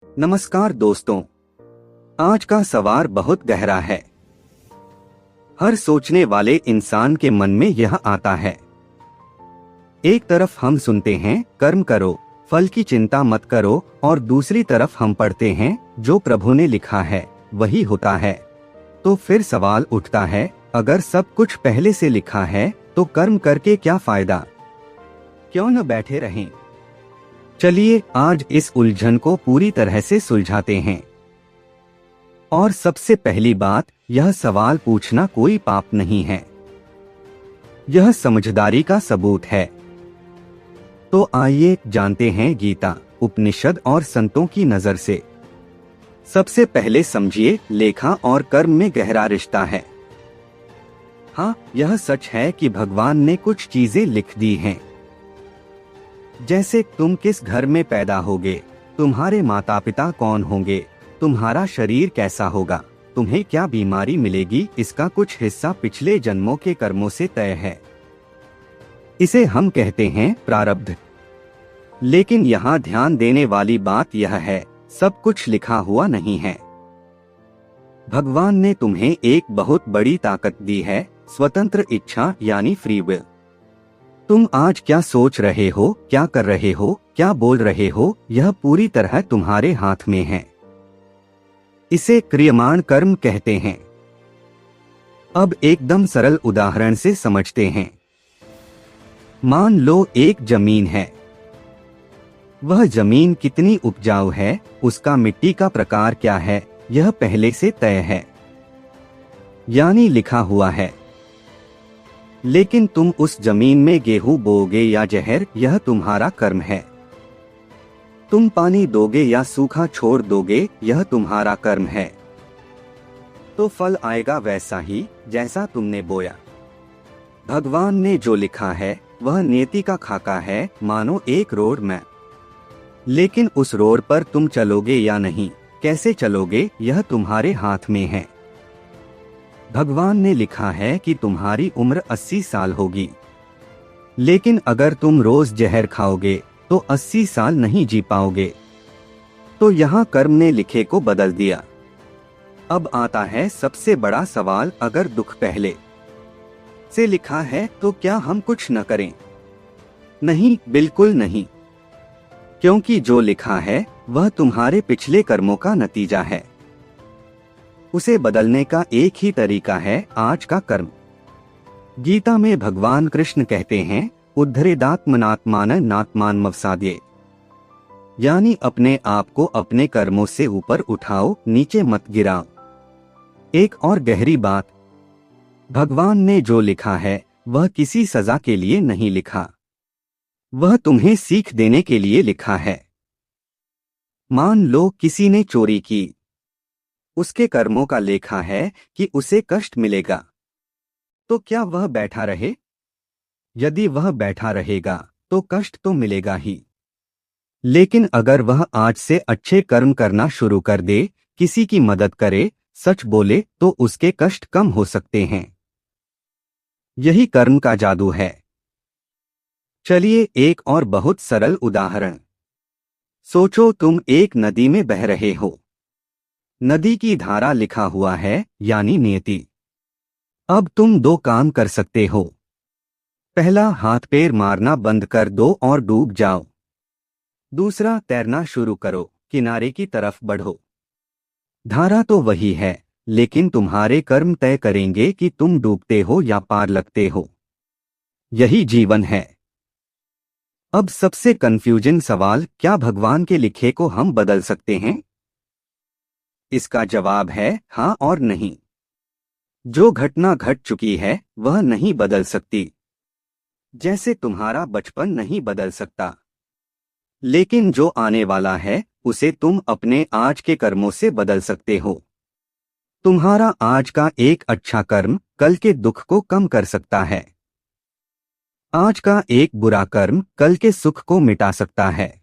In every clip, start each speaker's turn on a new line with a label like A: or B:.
A: नमस्कार दोस्तों। आज का सवाल बहुत गहरा है। हर सोचने वाले इंसान के मन में यह आता है। एक तरफ हम सुनते हैं कर्म करो, फल की चिंता मत करो, और दूसरी तरफ हम पढ़ते हैं जो प्रभु ने लिखा है वही होता है। तो फिर सवाल उठता है, अगर सब कुछ पहले से लिखा है तो कर्म करके क्या फायदा? क्यों न बैठे रहें? चलिए आज इस उलझन को पूरी तरह से सुलझाते हैं। और सबसे पहली बात, यह सवाल पूछना कोई पाप नहीं है, यह समझदारी का सबूत है। तो आइए जानते हैं गीता, उपनिषद और संतों की नजर से। सबसे पहले समझिए, लेखा और कर्म में गहरा रिश्ता है। हाँ, यह सच है कि भगवान ने कुछ चीजें लिख दी हैं। जैसे तुम किस घर में पैदा होगे, तुम्हारे माता पिता कौन होंगे, तुम्हारा शरीर कैसा होगा, तुम्हें क्या बीमारी मिलेगी, इसका कुछ हिस्सा पिछले जन्मों के कर्मों से तय है। इसे हम कहते हैं प्रारब्ध। लेकिन यहाँ ध्यान देने वाली बात यह है, सब कुछ लिखा हुआ नहीं है। भगवान ने तुम्हें एक बहुत बड़ी ताकत दी है, स्वतंत्र इच्छा यानी फ्री विल। तुम आज क्या सोच रहे हो, क्या कर रहे हो, क्या बोल रहे हो, यह पूरी तरह तुम्हारे हाथ में है। इसे क्रियमाण कर्म कहते हैं। अब एकदम सरल उदाहरण से समझते हैं। मान लो एक जमीन है। वह जमीन कितनी उपजाऊ है, उसका मिट्टी का प्रकार क्या है, यह पहले से तय है, यानी लिखा हुआ है। लेकिन तुम उस जमीन में गेहूं बोओगे या जहर, यह तुम्हारा कर्म है। तुम पानी दोगे या सूखा छोड़ दोगे, यह तुम्हारा कर्म है। तो फल आएगा वैसा ही जैसा तुमने बोया। भगवान ने जो लिखा है वह नियति का खाका है, मानो एक रोड मैप। लेकिन उस रोड पर तुम चलोगे या नहीं, कैसे चलोगे, यह तुम्हारे हाथ में है। भगवान ने लिखा है कि तुम्हारी उम्र 80 साल होगी, लेकिन अगर तुम रोज जहर खाओगे तो 80 साल नहीं जी पाओगे। तो यहाँ कर्म ने लिखे को बदल दिया। अब आता है सबसे बड़ा सवाल, अगर दुख पहले से लिखा है तो क्या हम कुछ न करें? नहीं, बिल्कुल नहीं। क्योंकि जो लिखा है वह तुम्हारे पिछले कर्मों का नतीजा है। उसे बदलने का एक ही तरीका है, आज का कर्म। गीता में भगवान कृष्ण कहते हैं, उद्धरेदात्मनात्मान नात्मान मवसाद्ये, यानी अपने आप को अपने कर्मों से ऊपर उठाओ, नीचे मत गिराओ। एक और गहरी बात, भगवान ने जो लिखा है वह किसी सजा के लिए नहीं लिखा, वह तुम्हें सीख देने के लिए लिखा है। मान लो किसी ने चोरी की, उसके कर्मों का लेखा है कि उसे कष्ट मिलेगा। तो क्या वह बैठा रहे? यदि वह बैठा रहेगा तो कष्ट तो मिलेगा ही। लेकिन अगर वह आज से अच्छे कर्म करना शुरू कर दे, किसी की मदद करे, सच बोले, तो उसके कष्ट कम हो सकते हैं। यही कर्म का जादू है। चलिए एक और बहुत सरल उदाहरण। सोचो तुम एक नदी में बह रहे हो। नदी की धारा लिखा हुआ है, यानी नियति। अब तुम दो काम कर सकते हो। पहला, हाथ पैर मारना बंद कर दो और डूब जाओ। दूसरा, तैरना शुरू करो, किनारे की तरफ बढ़ो। धारा तो वही है, लेकिन तुम्हारे कर्म तय करेंगे कि तुम डूबते हो या पार लगते हो। यही जीवन है। अब सबसे कंफ्यूजिंग सवाल, क्या भगवान के लिखे को हम बदल सकते हैं? इसका जवाब है हाँ और नहीं। जो घटना घट चुकी है वह नहीं बदल सकती। जैसे तुम्हारा बचपन नहीं बदल सकता, लेकिन जो आने वाला है उसे तुम अपने आज के कर्मों से बदल सकते हो। तुम्हारा आज का एक अच्छा कर्म कल के दुख को कम कर सकता है। आज का एक बुरा कर्म कल के सुख को मिटा सकता है।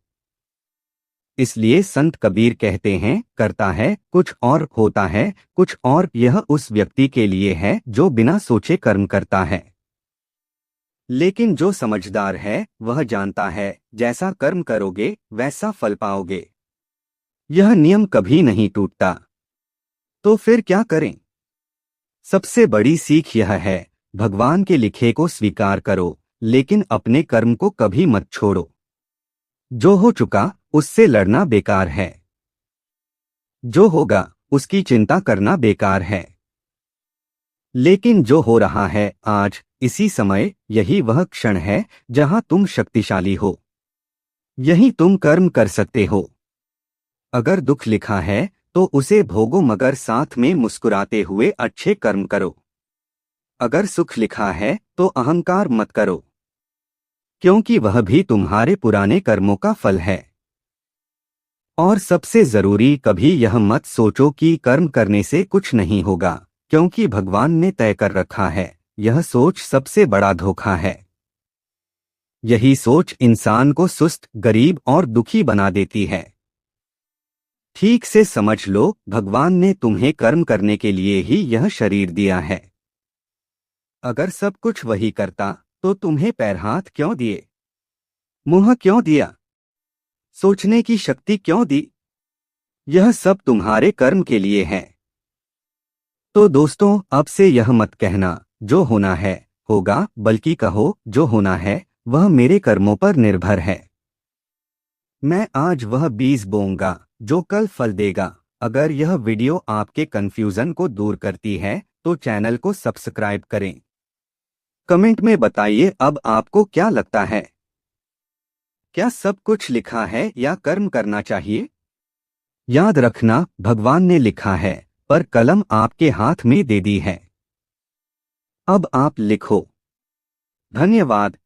A: इसलिए संत कबीर कहते हैं, करता है कुछ और होता है कुछ और। यह उस व्यक्ति के लिए है जो बिना सोचे कर्म करता है। लेकिन जो समझदार है वह जानता है, जैसा कर्म करोगे वैसा फल पाओगे। यह नियम कभी नहीं टूटता। तो फिर क्या करें? सबसे बड़ी सीख यह है, भगवान के लिखे को स्वीकार करो, लेकिन अपने कर्म को कभी मत छोड़ो। जो हो चुका उससे लड़ना बेकार है। जो होगा उसकी चिंता करना बेकार है। लेकिन जो हो रहा है आज, इसी समय, यही वह क्षण है जहां तुम शक्तिशाली हो। यही तुम कर्म कर सकते हो। अगर दुख लिखा है तो उसे भोगो, मगर साथ में मुस्कुराते हुए अच्छे कर्म करो। अगर सुख लिखा है तो अहंकार मत करो, क्योंकि वह भी तुम्हारे पुराने कर्मों का फल है। और सबसे जरूरी, कभी यह मत सोचो कि कर्म करने से कुछ नहीं होगा, क्योंकि भगवान ने तय कर रखा है। यह सोच सबसे बड़ा धोखा है। यही सोच इंसान को सुस्त, गरीब और दुखी बना देती है। ठीक से समझ लो, भगवान ने तुम्हें कर्म करने के लिए ही यह शरीर दिया है। अगर सब कुछ वही करता तो तुम्हें पैर हाथ क्यों दिए, मुंह क्यों दिया, सोचने की शक्ति क्यों दी? यह सब तुम्हारे कर्म के लिए है। तो दोस्तों, अब से यह मत कहना जो होना है होगा, बल्कि कहो जो होना है वह मेरे कर्मों पर निर्भर है। मैं आज वह बीज बोऊंगा जो कल फल देगा। अगर यह वीडियो आपके कंफ्यूजन को दूर करती है तो चैनल को सब्सक्राइब करें। कमेंट में बताइए अब आपको क्या लगता है, क्या सब कुछ लिखा है या कर्म करना चाहिए? याद रखना, भगवान ने लिखा है पर कलम आपके हाथ में दे दी है। अब आप लिखो। धन्यवाद।